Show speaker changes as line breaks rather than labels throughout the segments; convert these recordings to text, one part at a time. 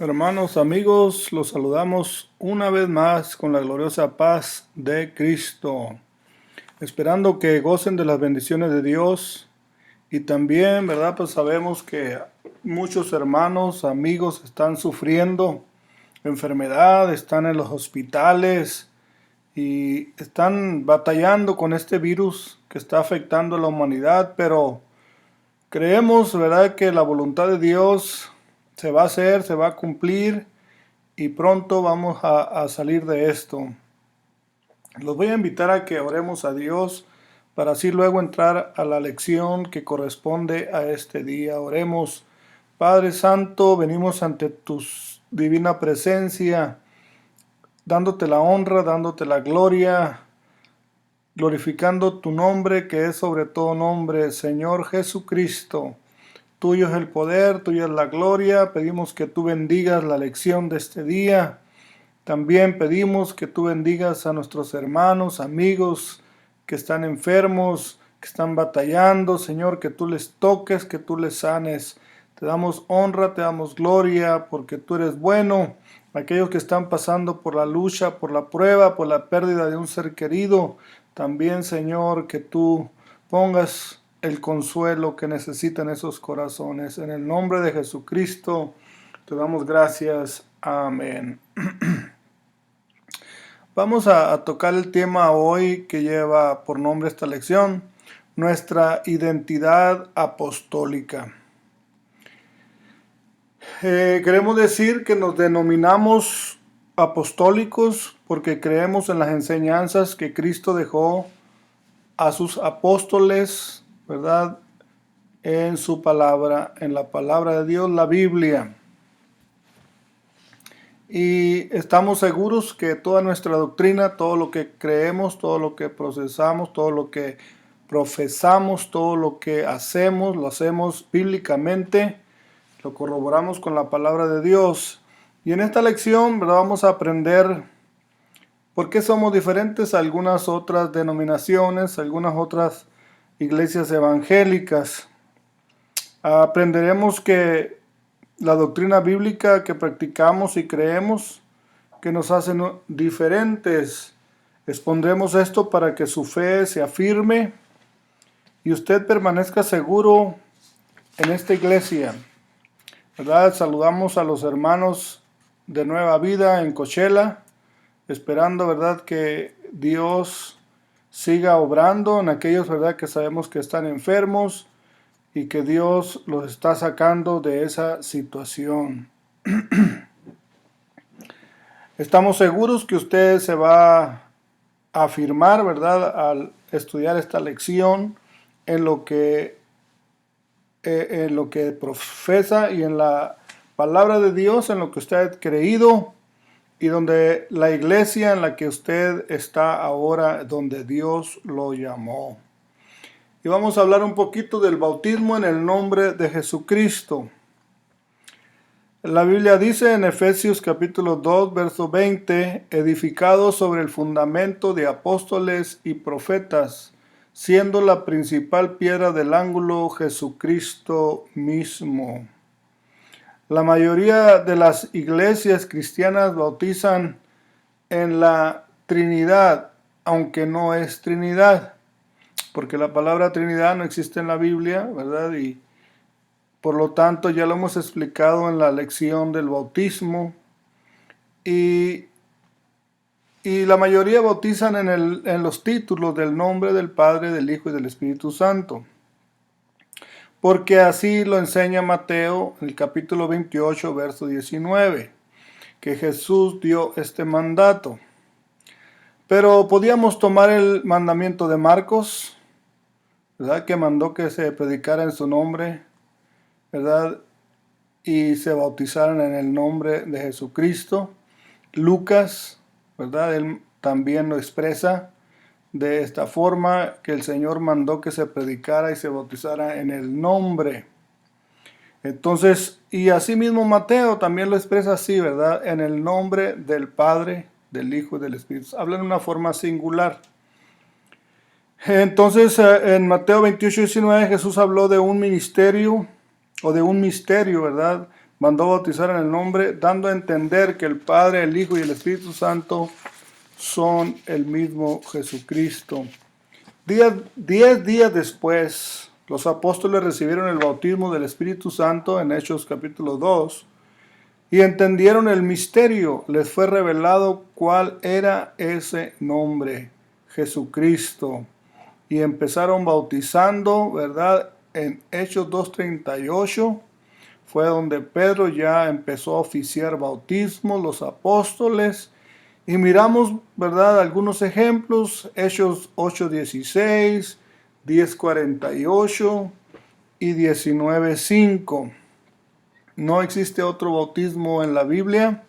Hermanos, amigos, los saludamos una vez más con la gloriosa paz de Cristo, esperando que gocen de las bendiciones de Dios y también, ¿verdad? Pues sabemos que muchos hermanos, amigos están sufriendo enfermedad, están en los hospitales y están batallando con este virus que está afectando a la humanidad, pero creemos, ¿verdad?, que la voluntad de Dios se va a hacer, se va a cumplir y pronto vamos a salir de esto. Los voy a invitar a que oremos a Dios para así luego entrar a la lección que corresponde a este día. Oremos. Padre Santo, venimos ante tu divina presencia, dándote la honra, dándote la gloria, glorificando tu nombre que es sobre todo nombre, Señor Jesucristo. Tuyo es el poder, tuya es la gloria. Pedimos que tú bendigas la lección de este día. También pedimos que tú bendigas a nuestros hermanos, amigos que están enfermos, que están batallando. Señor, que tú les toques, que tú les sanes. Te damos honra, te damos gloria, porque tú eres bueno. Aquellos que están pasando por la lucha, por la prueba, por la pérdida de un ser querido, también, Señor, que tú pongas el consuelo que necesitan esos corazones. En el nombre de Jesucristo, te damos gracias. Amén. Vamos a tocar el tema hoy que lleva por nombre esta lección, nuestra identidad apostólica. Queremos decir que nos denominamos apostólicos porque creemos en las enseñanzas que Cristo dejó a sus apóstoles, ¿verdad?, en su palabra, en la palabra de Dios, la Biblia. Y estamos seguros que toda nuestra doctrina, todo lo que creemos, todo lo que procesamos, todo lo que profesamos, todo lo que hacemos, lo hacemos bíblicamente, lo corroboramos con la palabra de Dios. Y en esta lección, ¿verdad?, vamos a aprender por qué somos diferentes a algunas otras denominaciones, algunas otras iglesias evangélicas. Aprenderemos que la doctrina bíblica que practicamos y creemos que nos hacen diferentes. Expondremos esto para que su fe se afirme y usted permanezca seguro en esta iglesia, ¿verdad? Saludamos a los hermanos de Nueva Vida en Coachella, esperando, ¿verdad?, que Dios siga obrando en aquellos, ¿verdad?, que sabemos que están enfermos y que Dios los está sacando de esa situación. Estamos seguros que usted se va a afirmar, ¿verdad?, al estudiar esta lección en lo que profesa y en la palabra de Dios, en lo que usted ha creído y donde la iglesia en la que usted está ahora, donde Dios lo llamó. Y vamos a hablar un poquito del bautismo en el nombre de Jesucristo. La Biblia dice en Efesios capítulo 2, verso 20, edificado sobre el fundamento de apóstoles y profetas, siendo la principal piedra del ángulo Jesucristo mismo. La mayoría de las iglesias cristianas bautizan en la Trinidad, aunque no es Trinidad, porque la palabra Trinidad no existe en la Biblia, ¿verdad? Y por lo tanto ya lo hemos explicado en la lección del bautismo. Y la mayoría bautizan en los títulos del nombre del Padre, del Hijo y del Espíritu Santo. Porque así lo enseña Mateo en el capítulo 28, verso 19, que Jesús dio este mandato. Pero podíamos tomar el mandamiento de Marcos, ¿verdad?, que mandó que se predicara en su nombre, ¿verdad?, y se bautizaran en el nombre de Jesucristo. Lucas, ¿verdad?, él también lo expresa de esta forma, que el Señor mandó que se predicara y se bautizara en el nombre. Entonces, y asimismo Mateo también lo expresa así, ¿verdad?, en el nombre del Padre, del Hijo y del Espíritu. Habla en una forma singular. Entonces, en Mateo 28, 19, Jesús habló de un ministerio, o de un misterio, ¿verdad?, mandó bautizar en el nombre, dando a entender que el Padre, el Hijo y el Espíritu Santo son el mismo Jesucristo. 10 días después, los apóstoles recibieron el bautismo del Espíritu Santo en Hechos capítulo 2 y entendieron el misterio. Les fue revelado cuál era ese nombre, Jesucristo. Y empezaron bautizando, ¿verdad? En Hechos 2:38 fue donde Pedro ya empezó a oficiar bautismo, los apóstoles. Y miramos, ¿verdad? Algunos ejemplos, Hechos 8:16, 10:48 y 19:5. No existe otro bautismo en la Biblia,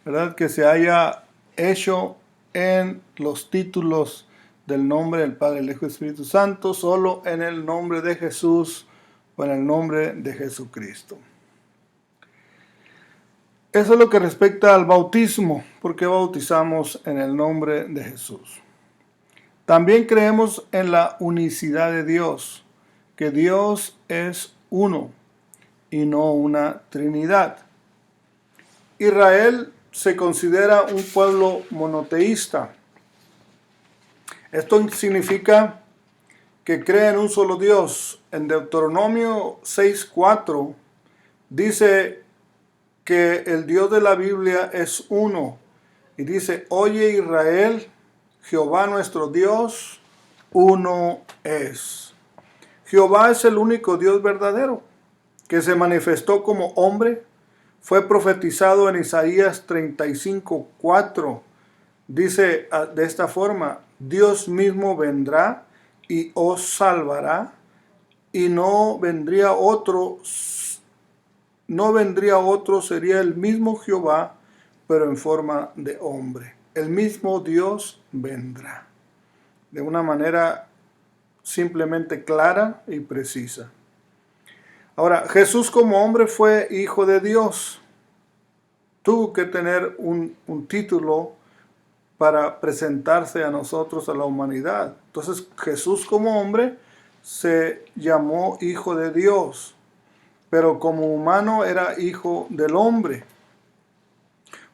¿verdad? Que se haya hecho en los títulos del nombre del Padre, el Hijo y el Espíritu Santo, solo en el nombre de Jesús o en el nombre de Jesucristo. Eso es lo que respecta al bautismo, porque bautizamos en el nombre de Jesús. También creemos en la unicidad de Dios, que Dios es uno y no una trinidad. Israel se considera un pueblo monoteísta. Esto significa que cree en un solo Dios. En Deuteronomio 6:4 dice que el Dios de la Biblia es uno. Y dice, oye Israel, Jehová nuestro Dios, uno es. Jehová es el único Dios verdadero, que se manifestó como hombre. Fue profetizado en Isaías 35:4. Dice de esta forma, Dios mismo vendrá y os salvará, y no vendría otro, sería el mismo Jehová, pero en forma de hombre. El mismo Dios vendrá. De una manera simplemente clara y precisa. Ahora, Jesús como hombre fue hijo de Dios. Tuvo que tener un título para presentarse a nosotros, a la humanidad. Entonces, Jesús como hombre se llamó hijo de Dios, pero como humano era hijo del hombre.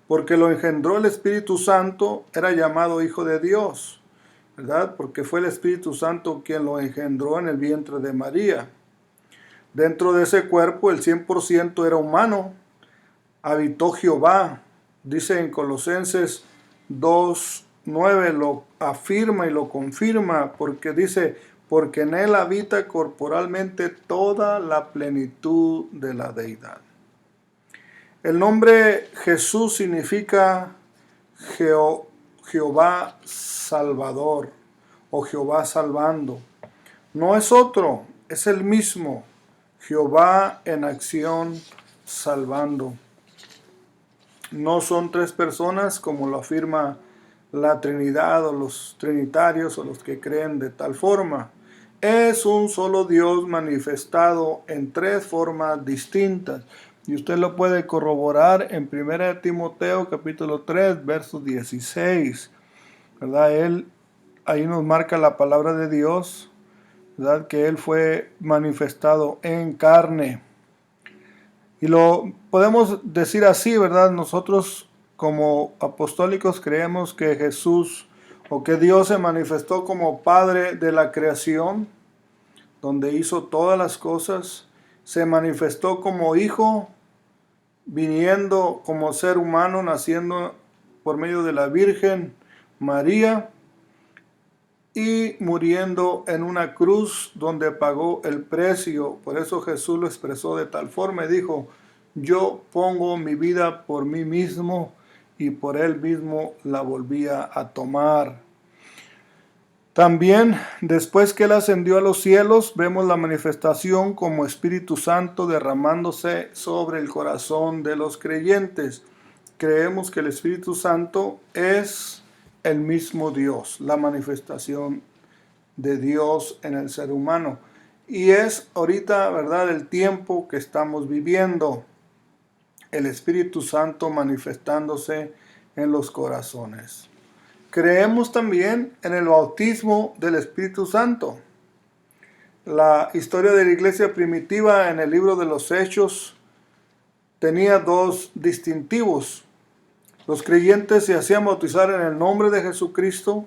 Porque lo engendró el Espíritu Santo, era llamado hijo de Dios, ¿verdad? Porque fue el Espíritu Santo quien lo engendró en el vientre de María. Dentro de ese cuerpo, el 100% era humano. Habitó Jehová, dice en Colosenses 2:9, lo afirma y lo confirma, porque dice, porque en él habita corporalmente toda la plenitud de la deidad. El nombre Jesús significa Jehová Salvador o Jehová salvando. No es otro, es el mismo, Jehová en acción salvando. No son tres personas como lo afirma la Trinidad o los trinitarios o los que creen de tal forma. Es un solo Dios manifestado en tres formas distintas. Y usted lo puede corroborar en 1 Timoteo capítulo 3, verso 16. ¿Verdad? Ahí nos marca la palabra de Dios, ¿verdad? Que Él fue manifestado en carne. Y lo podemos decir así, ¿verdad? Nosotros como apostólicos creemos que Jesús o que Dios se manifestó como Padre de la creación, donde hizo todas las cosas. Se manifestó como Hijo, viniendo como ser humano, naciendo por medio de la Virgen María y muriendo en una cruz donde pagó el precio. Por eso Jesús lo expresó de tal forma y dijo, yo pongo mi vida por mí mismo, y por él mismo la volvía a tomar. También, después que él ascendió a los cielos, vemos la manifestación como Espíritu Santo derramándose sobre el corazón de los creyentes. Creemos que el Espíritu Santo es el mismo Dios, la manifestación de Dios en el ser humano. Y es ahorita, ¿verdad?, el tiempo que estamos viviendo. El Espíritu Santo manifestándose en los corazones. Creemos también en el bautismo del Espíritu Santo. La historia de la iglesia primitiva en el libro de los Hechos tenía dos distintivos. Los creyentes se hacían bautizar en el nombre de Jesucristo,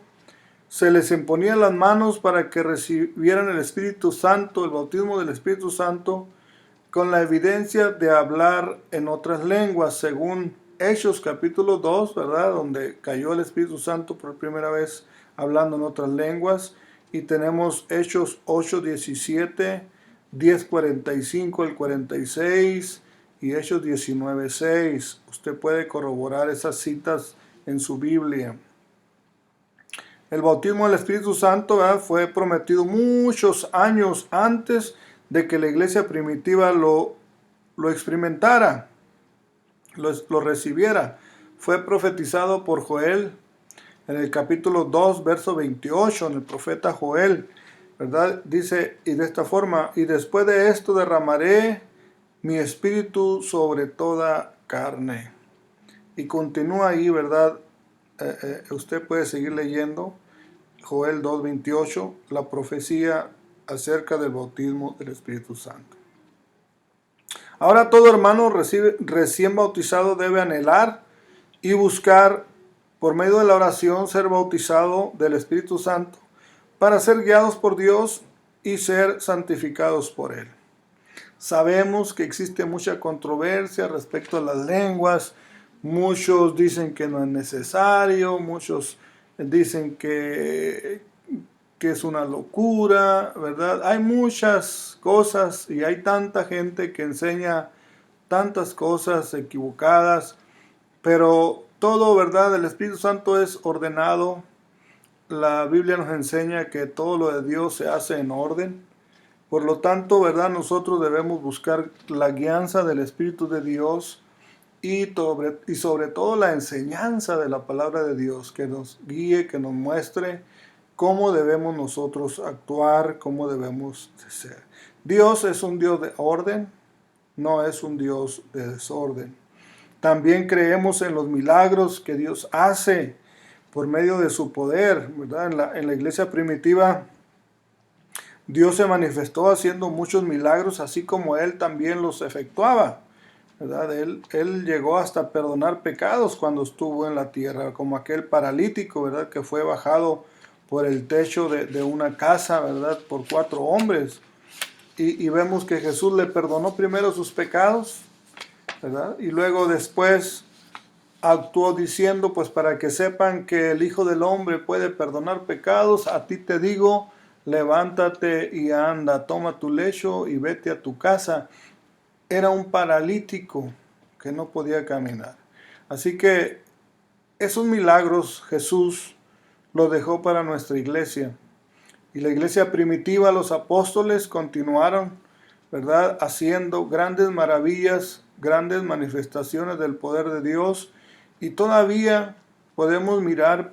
se les imponían las manos para que recibieran el Espíritu Santo, el bautismo del Espíritu Santo, con la evidencia de hablar en otras lenguas, según Hechos capítulo 2, ¿verdad? Donde cayó el Espíritu Santo por primera vez hablando en otras lenguas. Y tenemos Hechos 8, 17, 10, 45 al 46 y Hechos 19, 6. Usted puede corroborar esas citas en su Biblia. El bautismo del Espíritu Santo, ¿verdad?, fue prometido muchos años antes de que la iglesia primitiva lo experimentara, lo recibiera. Fue profetizado por Joel en el capítulo 2, verso 28, en el profeta Joel, ¿verdad? Dice, y de esta forma, y después de esto derramaré mi espíritu sobre toda carne. Y continúa ahí, ¿verdad? Usted puede seguir leyendo Joel 2:28, la profecía acerca del bautismo del Espíritu Santo. Ahora todo hermano recién bautizado debe anhelar y buscar por medio de la oración ser bautizado del Espíritu Santo para ser guiados por Dios y ser santificados por Él. Sabemos que existe mucha controversia respecto a las lenguas. Muchos dicen que no es necesario, muchos dicen que es una locura, ¿verdad? Hay muchas cosas y hay tanta gente que enseña tantas cosas equivocadas, pero todo, ¿verdad? El Espíritu Santo es ordenado. La Biblia nos enseña que todo lo de Dios se hace en orden. Por lo tanto, ¿verdad? Nosotros debemos buscar la guianza del Espíritu de Dios y sobre todo la enseñanza de la palabra de Dios, que nos guíe, que nos muestre cómo debemos nosotros actuar, cómo debemos ser. Dios es un Dios de orden, no es un Dios de desorden. También creemos en los milagros que Dios hace por medio de su poder, ¿verdad? En la iglesia primitiva, Dios se manifestó haciendo muchos milagros, así como Él también los efectuaba, ¿verdad? Él llegó hasta perdonar pecados cuando estuvo en la tierra, como aquel paralítico, ¿verdad?, que fue bajado por el techo de una casa, ¿verdad?, por 4 hombres. Y vemos que Jesús le perdonó primero sus pecados, ¿verdad? Y luego después actuó diciendo, pues para que sepan que el Hijo del Hombre puede perdonar pecados, a ti te digo, levántate y anda, toma tu lecho y vete a tu casa. Era un paralítico que no podía caminar. Así que esos milagros Jesús los dejó para nuestra iglesia. Y la iglesia primitiva, los apóstoles continuaron, ¿verdad?, haciendo grandes maravillas, grandes manifestaciones del poder de Dios. Y todavía podemos mirar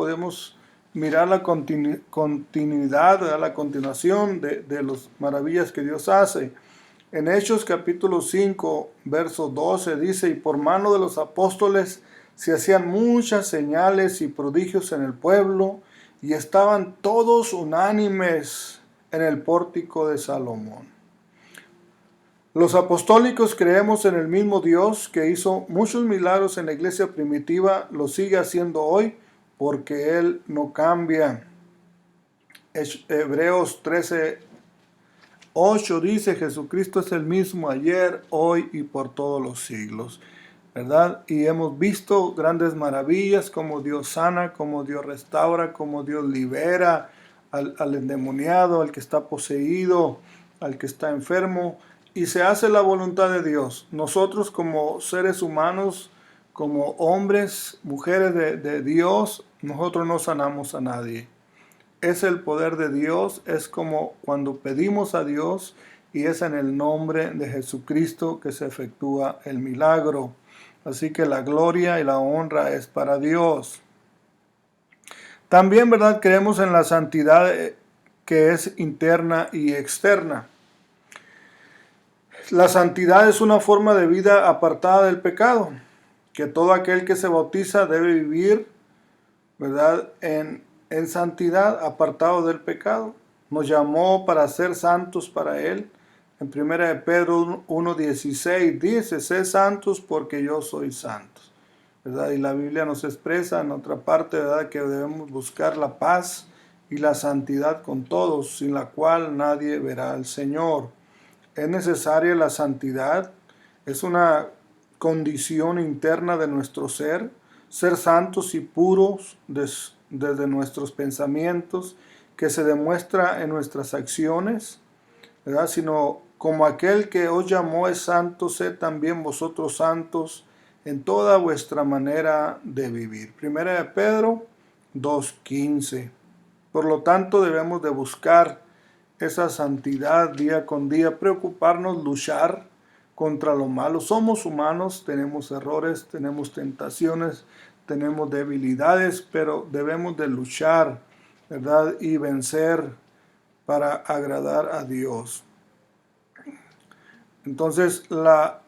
la continuidad, ¿verdad?, la continuación de las maravillas que Dios hace. En Hechos capítulo 5, verso 12 dice, y por mano de los apóstoles se hacían muchas señales y prodigios en el pueblo, y estaban todos unánimes en el pórtico de Salomón. Los apostólicos creemos en el mismo Dios que hizo muchos milagros en la iglesia primitiva, lo sigue haciendo hoy porque Él no cambia. Hebreos 13:8 dice, Jesucristo es el mismo ayer, hoy y por todos los siglos, ¿verdad? Y hemos visto grandes maravillas, como Dios sana, como Dios restaura, como Dios libera al endemoniado, al que está poseído, al que está enfermo, y se hace la voluntad de Dios. Nosotros como seres humanos, como hombres, mujeres de Dios, nosotros no sanamos a nadie. Es el poder de Dios, es como cuando pedimos a Dios y es en el nombre de Jesucristo que se efectúa el milagro. Así que la gloria y la honra es para Dios. También, ¿verdad?, creemos en la santidad que es interna y externa. La santidad es una forma de vida apartada del pecado, que todo aquel que se bautiza debe vivir, ¿verdad?, en santidad, apartado del pecado. Nos llamó para ser santos para Él, En 1 de Pedro 1:16 dice, sed santos porque yo soy santo, ¿verdad? Y la Biblia nos expresa en otra parte, ¿verdad?, que debemos buscar la paz y la santidad con todos, sin la cual nadie verá al Señor. Es necesaria la santidad, es una condición interna de nuestro ser santos y puros desde nuestros pensamientos, que se demuestra en nuestras acciones, ¿verdad? Sino como aquel que os llamó es santo, sed también vosotros santos en toda vuestra manera de vivir. Primera de Pedro 2:15. Por lo tanto, debemos de buscar esa santidad día con día, preocuparnos, luchar contra lo malo. Somos humanos, tenemos errores, tenemos tentaciones, tenemos debilidades, pero debemos de luchar, ¿verdad?, y vencer para agradar a Dios. Entonces, la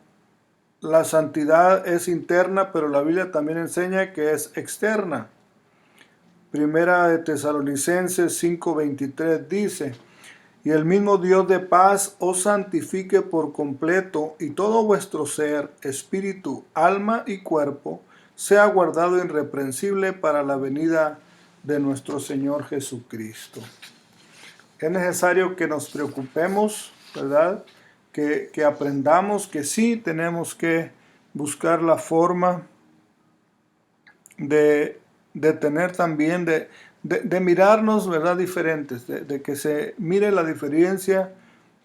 santidad es interna, pero la Biblia también enseña que es externa. Primera de Tesalonicenses 5:23 dice, y el mismo Dios de paz os santifique por completo, y todo vuestro ser, espíritu, alma y cuerpo, sea guardado irreprensible para la venida de nuestro Señor Jesucristo. Es necesario que nos preocupemos, ¿verdad?, que aprendamos que sí tenemos que buscar la forma de tener también, de mirarnos, ¿verdad?, diferentes, de que se mire la diferencia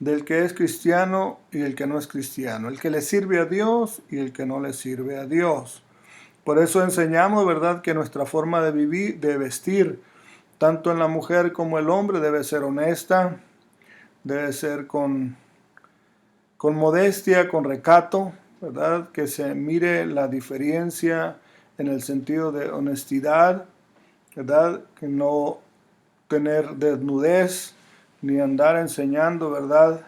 del que es cristiano y el que no es cristiano, el que le sirve a Dios y el que no le sirve a Dios. Por eso enseñamos, ¿verdad?, que nuestra forma de vivir, de vestir, tanto en la mujer como el hombre, debe ser honesta, debe ser con modestia, con recato, ¿verdad?, que se mire la diferencia en el sentido de honestidad, ¿verdad?, que no tener desnudez, ni andar enseñando, ¿verdad?,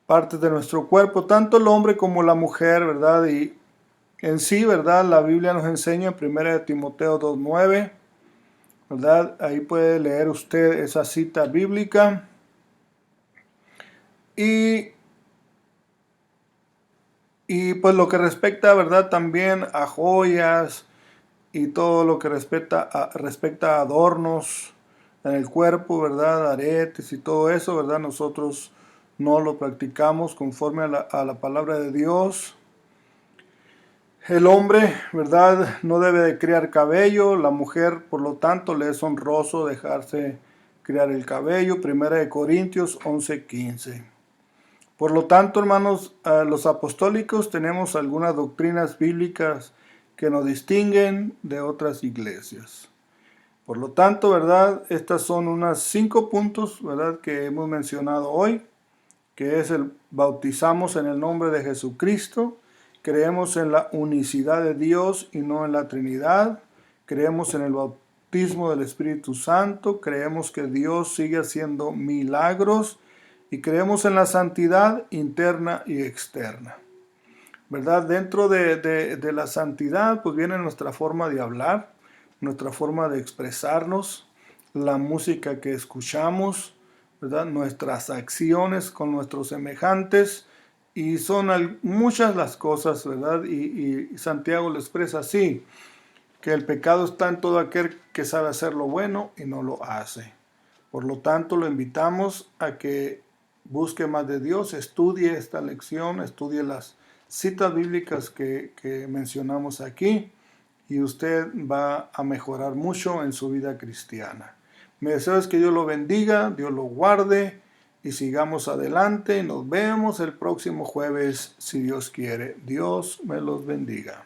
partes de nuestro cuerpo, tanto el hombre como la mujer, ¿verdad? Y en sí, ¿verdad?, la Biblia nos enseña en 1 de Timoteo 2:9, ¿verdad? Ahí puede leer usted esa cita bíblica. Y pues lo que respecta, ¿verdad?, también a joyas y todo lo que respecta a adornos en el cuerpo, ¿verdad?, aretes y todo eso, ¿verdad?, nosotros no lo practicamos conforme a la palabra de Dios. El hombre, ¿verdad?, no debe de criar cabello, la mujer, por lo tanto, le es honroso dejarse criar el cabello. 1 de Corintios 11:15. Por lo tanto, hermanos, los apostólicos tenemos algunas doctrinas bíblicas que nos distinguen de otras iglesias. Por lo tanto, ¿verdad?, estas son unos 5 puntos, ¿verdad?, que hemos mencionado hoy, que es el bautizamos en el nombre de Jesucristo, creemos en la unicidad de Dios y no en la Trinidad, creemos en el bautismo del Espíritu Santo, creemos que Dios sigue haciendo milagros, y creemos en la santidad interna y externa, ¿verdad? Dentro de la santidad, pues viene nuestra forma de hablar, nuestra forma de expresarnos, la música que escuchamos, ¿verdad?, nuestras acciones con nuestros semejantes, y son muchas las cosas, ¿verdad? Y Santiago lo expresa así, que el pecado está en todo aquel que sabe hacer lo bueno y no lo hace. Por lo tanto, lo invitamos a que busque más de Dios, estudie esta lección, estudie las citas bíblicas que mencionamos aquí, y usted va a mejorar mucho en su vida cristiana. Mi deseo es que Dios lo bendiga, Dios lo guarde, y sigamos adelante. Nos vemos el próximo jueves, si Dios quiere. Dios me los bendiga.